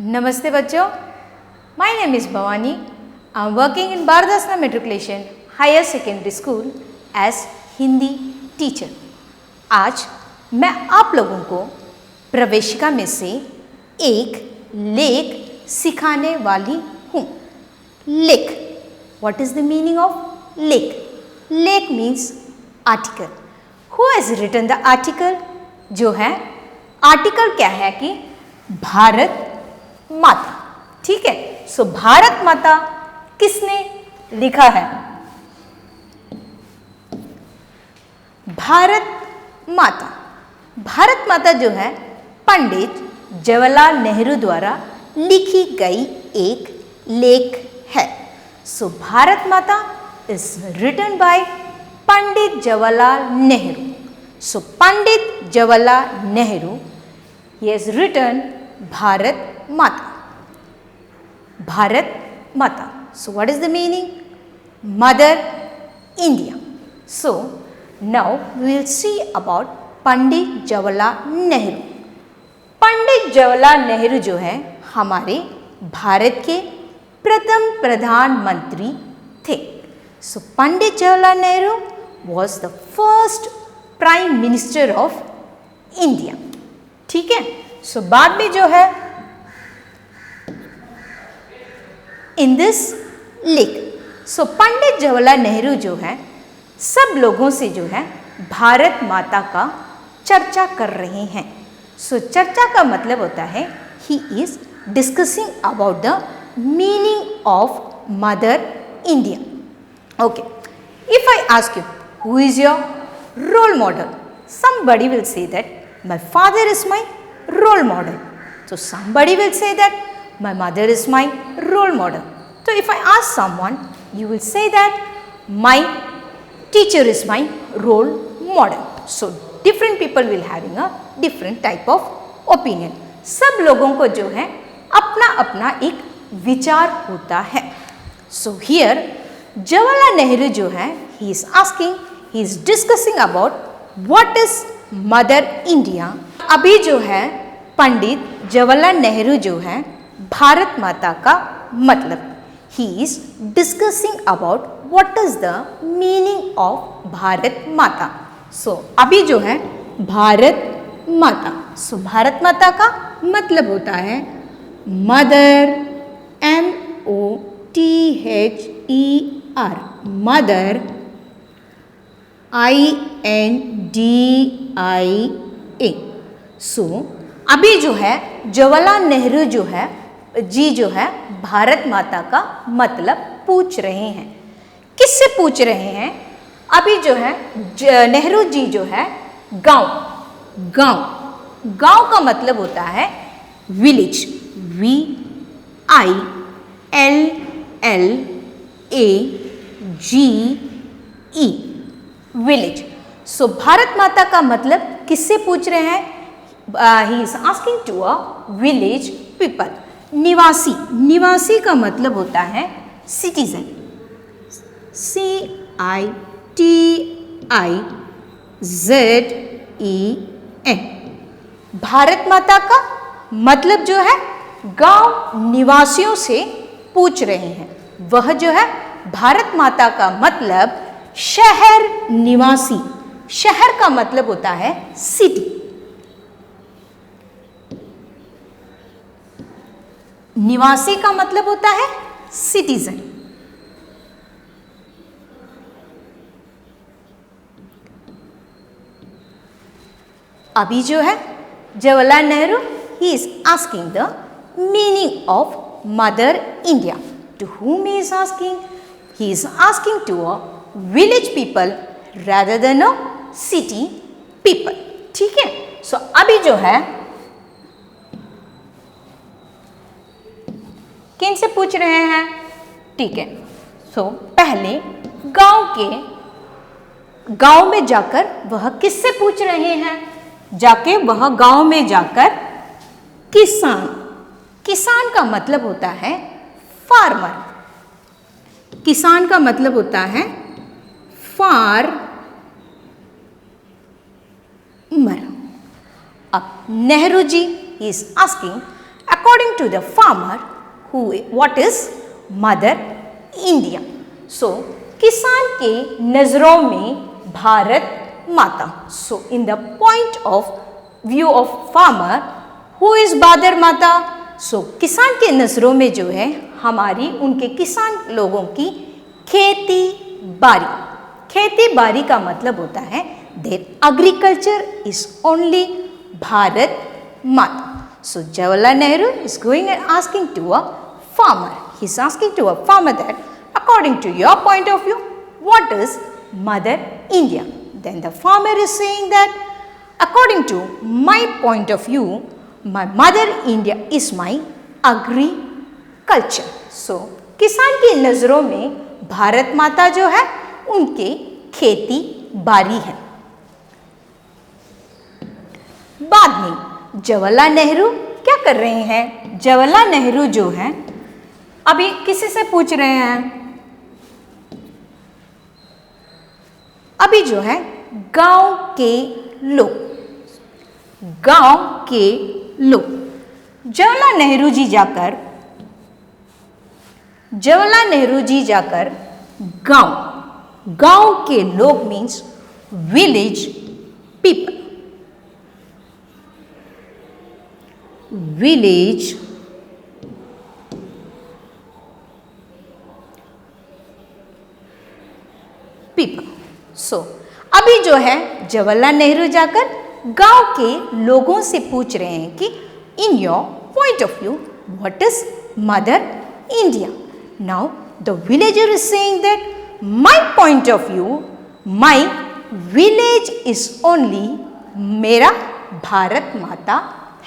Namaste बच्चों, my name is Bhavani. I am working in Bardasna Matriculation Higher Secondary School as Hindi teacher. आज मैं आप लोगों को प्रवेशिका में से एक लेख सिखाने वाली हूँ। लेख, what is the meaning of लेख? लेख means article. Who has written the article? जो है आर्टिकल क्या है कि भारत माता, ठीक है। सो भारत माता किसने लिखा है? भारत माता जो है पंडित जवाहरलाल नेहरू द्वारा लिखी गई एक लेख है। So Bharat Mata is written by Pandit Jawaharlal Nehru. So Pandit Jawaharlal Nehru he has written Bharat Mata. So what is the meaning? Mother India. So now we will see about पंडित जवाहरलाल नेहरू। पंडित जवाहरलाल नेहरू जो है हमारे भारत के प्रथम प्रधानमंत्री थे। So Pandit Jawaharlal Nehru was the first prime minister of India, ठीक है। सो बाद में जो है इन दिस लेख, सो पंडित जवाहरलाल नेहरू जो है सब लोगों से जो है भारत माता का चर्चा कर रहे हैं। सो चर्चा का मतलब होता है he is discussing about the meaning of mother India. Okay, if I ask you who is your role model, somebody will say that my father is my role model. So somebody will say that my mother is my role model. So if I ask someone, you will say that my teacher is my role model. So different people will having a different type of opinion. सब लोगों को जो है अपना अपना एक विचार होता है। So here जवाहरलाल नेहरू जो है he is asking, he is discussing about what is mother India. अभी जो है पंडित जवाहरलाल नेहरू जो है भारत माता का मतलब ही is discussing about what is the meaning of Bharat Mata. सो अभी जो है भारत माता, सो भारत माता का मतलब होता है मदर, MOTHER, मदर, INDIA। सो अभी जो है जवाहरलाल नेहरू जो है जी जो है भारत माता का मतलब पूछ रहे हैं। किससे पूछ रहे हैं? अभी जो है नेहरू जी जो है गांव का मतलब होता है village, VILLAGE, village. So Bharat Mata का मतलब किससे पूछ रहे हैं? He is asking to a village people, निवासी का मतलब होता है सिटीजन, CITIZEN। भारत माता का मतलब जो है गांव निवासियों से पूछ रहे हैं। वह जो है भारत माता का मतलब शहर निवासी, शहर का मतलब होता है सिटी, निवासी का मतलब होता है सिटीजन। अभी जो है Jawaharlal Nehru he is asking the meaning of mother India. To whom he is asking? He is asking to a village people rather than a city people, ठीक है। सो अभी जो है किन से पूछ रहे हैं? ठीक है। सो पहले गांव में जाकर वह किससे पूछ रहे हैं? वह गांव में जाकर किसान का मतलब होता है फार्मर, किसान का मतलब होता है फार्मर। अब Nehru ji is asking according to the farmer, what is Mother India? So, किसान के नजरों में Bharat Mata. So, in the point of view of farmer, who is Mother माता? So, किसान के नजरों में जो है हमारी उनके किसान लोगों की खेती बाड़ी. खेती बाड़ी का मतलब होता है their agriculture is only Bharat Mata. So Jawaharlal Nehru is going and asking to a farmer. He is asking to a farmer that according to your point of view, what is Mother India? Then the farmer is saying that according to my point of view, my Mother India is my agriculture. So किसान की नज़रों में भारत माता जो है उनके खेती बाड़ी है. बाद में जवाहरलाल नेहरू क्या कर रहे हैं? जवाहरलाल नेहरू जो हैं अभी किसी से पूछ रहे हैं, अभी जो है गांव के लोग जवाहरलाल नेहरू जी जाकर गांव के लोग मीन्स विलेज पीपल, सो अभी जो है जवाहरलाल नेहरू जाकर गांव के लोगों से पूछ रहे हैं कि in your point of view what is mother India. Now the villager is saying that my point of view, my village is only, मेरा भारत माता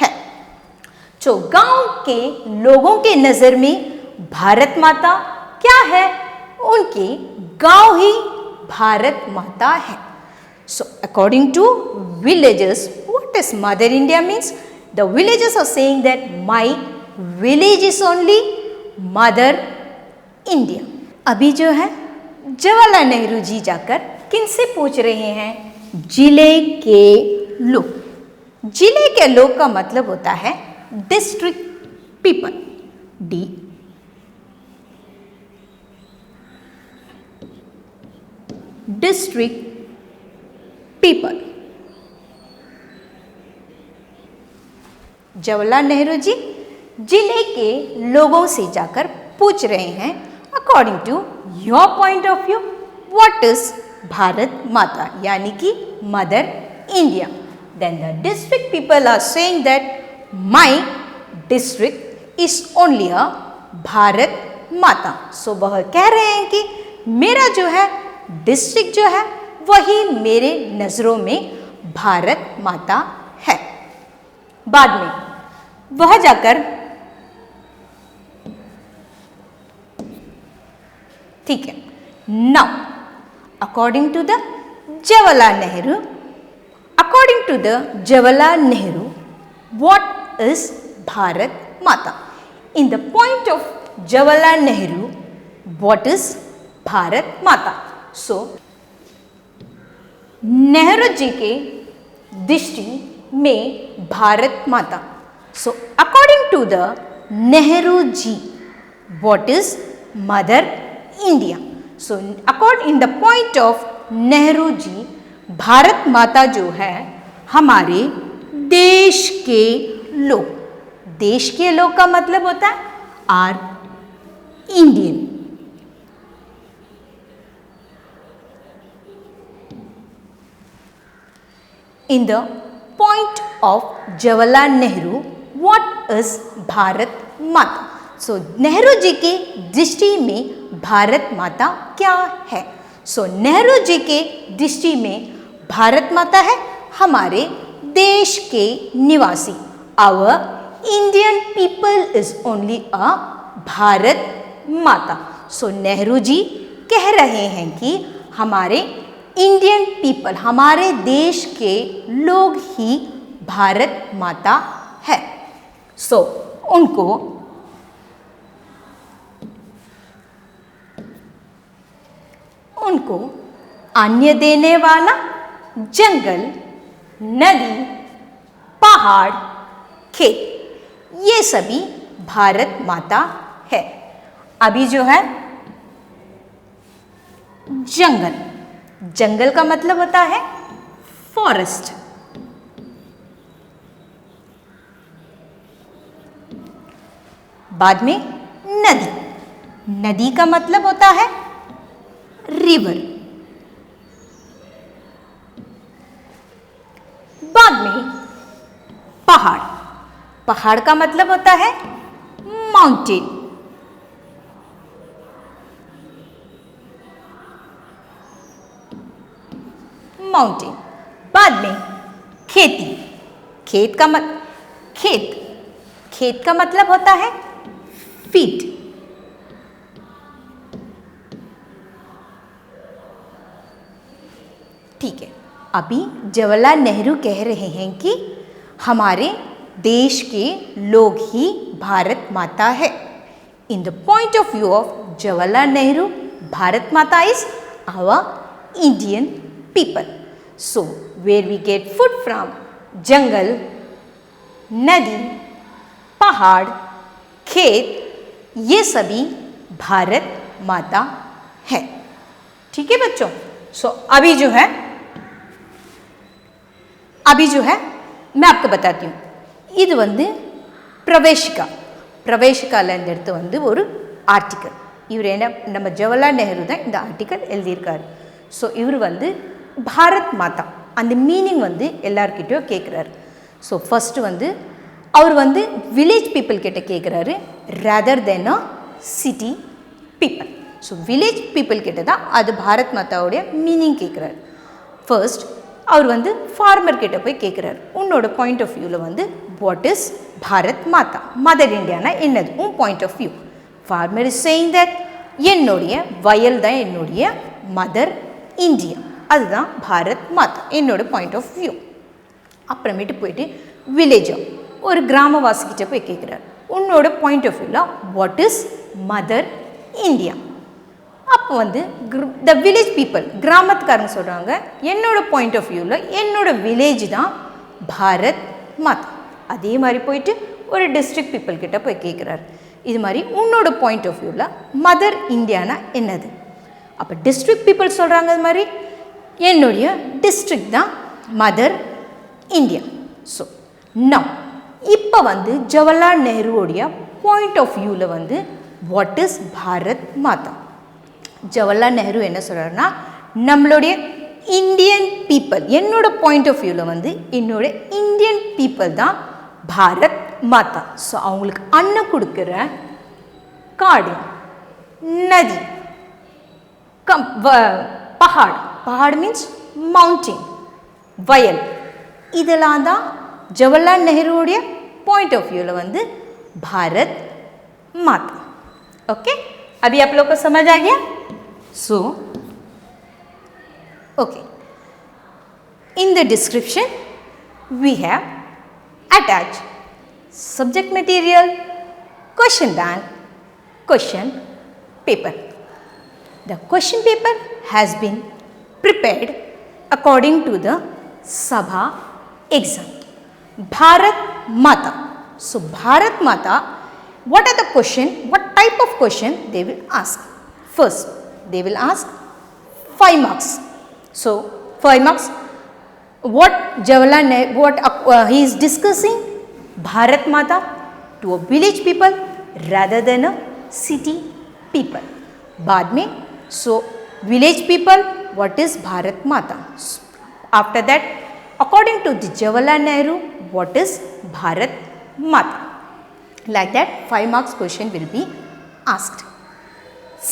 है. तो गांव के लोगों के नजर में भारत माता क्या है? उनके गांव ही भारत माता है. So according to villagers, what is Mother India means? The villagers are saying that my village is only Mother India. अभी जो है जवाहरलाल नेहरू जी जाकर किनसे पूछ रहे हैं? जिले के लोग. जिले के लोग का मतलब होता है district people, district people. Jawaharlal Nehru ji जिले के लोगों से जाकर पूछ रहे हैं according to your point of view what is Bharat Mata, यानी कि mother India. Then the district people are saying that my district is only a Bharat Mata. So वह कह रहे हैं कि मेरा जो है डिस्ट्रिक्ट जो है वही मेरे नज़रों में भारत माता है. बाद में वह जाकर ठीक है. Now according to the Jawaharlal Nehru what is Bharat Mata? In the point of Jawaharlal Nehru what is Bharat Mata? So Nehru ji के दृष्टि में Bharat Mata. So according to the Nehru ji what is mother India? So according in the point of Nehru ji Bharat Mata जो है हमारे देश के लोग. देश के लोग का मतलब होता है are Indian. In the point of Jawaharlal Nehru, what is Bharat Mata? So Nehru ji के दृष्टि में भारत माता क्या है? So नेहरू जी के दृष्टि में भारत माता है हमारे देश के निवासी. Our Indian people is only a Bharat Mata. So Nehru ji कह रहे हैं कि हमारे इंडियन पीपल, हमारे देश के लोग ही भारत माता है. सो उनको अन्न देने वाला जंगल, नदी, पहाड़, खेत, ये सभी भारत माता है। अभी जो है जंगल, जंगल का मतलब होता है फॉरेस्ट। बाद में नदी, नदी का मतलब होता है रिवर। बाद में पहाड़, पहाड़ का मतलब होता है माउंटेन। माउंटेन। बाद में खेती, खेत का खेत, खेत का मतलब होता है फील्ड। ठीक है, अभी जवाहरलाल नेहरू कह रहे हैं कि हमारे देश के लोग ही भारत माता है। In the point of view of Jawaharlal Nehru, Bharat Mata is our Indian people. So, where we get food from? जंगल, नदी, पहाड़, खेत, ये सभी भारत माता है। ठीक है बच्चों? So, अभी जो है मैं आपको बताती हूँ, இது வந்து பிரவேசிகா, பிரவேசிகால இந்த இடத்து வந்து ஒரு ஆர்டிக்கல். இவர் என்ன, நம்ம ஜவஹர்லால் நேரு தான் இந்த ஆர்டிக்கல் எழுதியிருக்காரு. ஸோ இவர் வந்து பாரத் மாதா அந்த மீனிங் வந்து எல்லார்கிட்டையும் கேட்குறாரு. ஸோ ஃபஸ்ட்டு வந்து அவர் வந்து வில்லேஜ் பீப்புள் கிட்ட கேட்குறாரு rather than a city people. So village people கிட்ட தான் அது பாரத் மாதாவுடைய மீனிங் கேட்குறாரு. ஃபர்ஸ்ட் அவர் வந்து ஃபார்மர் கிட்ட போய் கேட்குறாரு, உன்னோட பாயிண்ட் ஆஃப் வியூவில் வந்து what is Bharat Mata, mother இண்டியானா என்னது உன் point of view. Farmer is saying that என்னுடைய வயல் தான் என்னுடைய மதர் இந்தியா, அதுதான் பாரத் மாதா என்னோட பாயிண்ட் ஆஃப் வியூ. அப்புறமேட்டு போயிட்டு வில்லேஜா ஒரு கிராமவாசிக்கிட்ட போய் கேட்குறாரு, உன்னோட பாயிண்ட் ஆஃப் வியூவில் வாட் இஸ் மதர் இந்தியா. அப்போ வந்து த வில்லேஜ் பீப்புள் கிராமத்துக்காரங்க சொல்கிறாங்க, என்னோட பாயிண்ட் ஆஃப் வியூவில் என்னோட வில்லேஜ் தான் பாரத் மாதா. அதே மாதிரி போயிட்டு ஒரு டிஸ்ட்ரிக்ட் பீப்புள் கிட்ட போய் கேட்குறாரு, இது மாதிரி உன்னோட பாயிண்ட் ஆஃப் வியூவில் மதர் இந்தியானா என்னது. அப்போ டிஸ்ட்ரிக்ட் பீப்புள் சொல்கிறாங்க, இது மாதிரி என்னுடைய டிஸ்ட்ரிக்ட் தான் மதர் இந்தியா. ஸோ நவ் இப்போ வந்து ஜவஹர்லால் நேருவோடைய பாயிண்ட் ஆஃப் வியூவில் வந்து வாட் இஸ் பாரத் மாதா. ஜவஹர்லால் நேரு என்ன சொல்கிறாருன்னா, நம்மளுடைய இந்தியன் பீப்புள், என்னோட பாயிண்ட் ஆஃப் வியூவில் வந்து என்னோட இந்தியன் பீப்புள் தான் பாரத் மாதா. ஸோ அவங்களுக்கு அன்னம் கொடுக்குற காடு, நதி, பஹாட், பஹாட் மீன்ஸ் மவுண்டன், வயல், இதெல்லாம் தான் ஜவஹர்லால் நேருடைய पॉइंट ऑफ व्यू வந்து भारत माता. ओके, अभी आप लोग को समझ आ गया. So okay, in the description we have attached subject material, question bank, question paper. The question paper has been prepared according to the Sabha exam. Bharat Mata. So Bharat Mata, what are the question, what type of question they will ask? First, they will ask 5 marks. So 5 marks, what Jawaharlal Nehru, what he is discussing Bharat Mata to a village people rather than a city people. बाद में, so village people, what is Bharat Mata? After that, according to the Jawaharlal Nehru, what is Bharat Mata? Like that 5 marks question will be asked.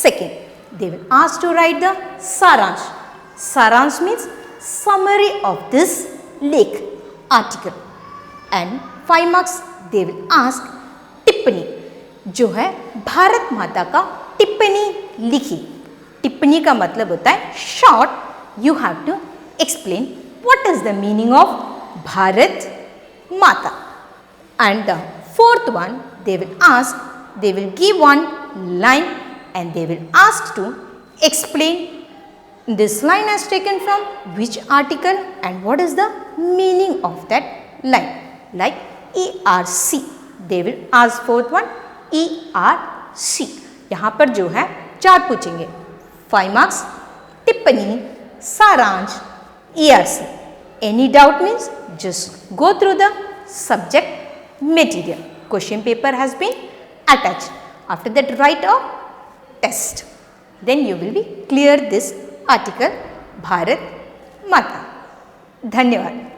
Second, they will ask to write the Saransh. Saransh means summary of this lake article. And 5 marks they will ask टिप्पणी, जो है भारत माता का टिप्पणी लिखी. टिप्पणी का मतलब होता है short, you have to explain what is the meaning of Bharat Mata. And the fourth one, they will ask, they will give one line and they will ask to explain this line is taken from which article and what is the meaning of that line. Like ERC, they will ask fourth one ERC। यहाँ पर जो है 4 पूछेंगे, 5 marks, टिप्पणी, सारांश, ERC। Any doubt means just go through the subject material. Question paper has been attached. After that, write a test. Then you will be clear this article Bharat Mata. धन्यवाद।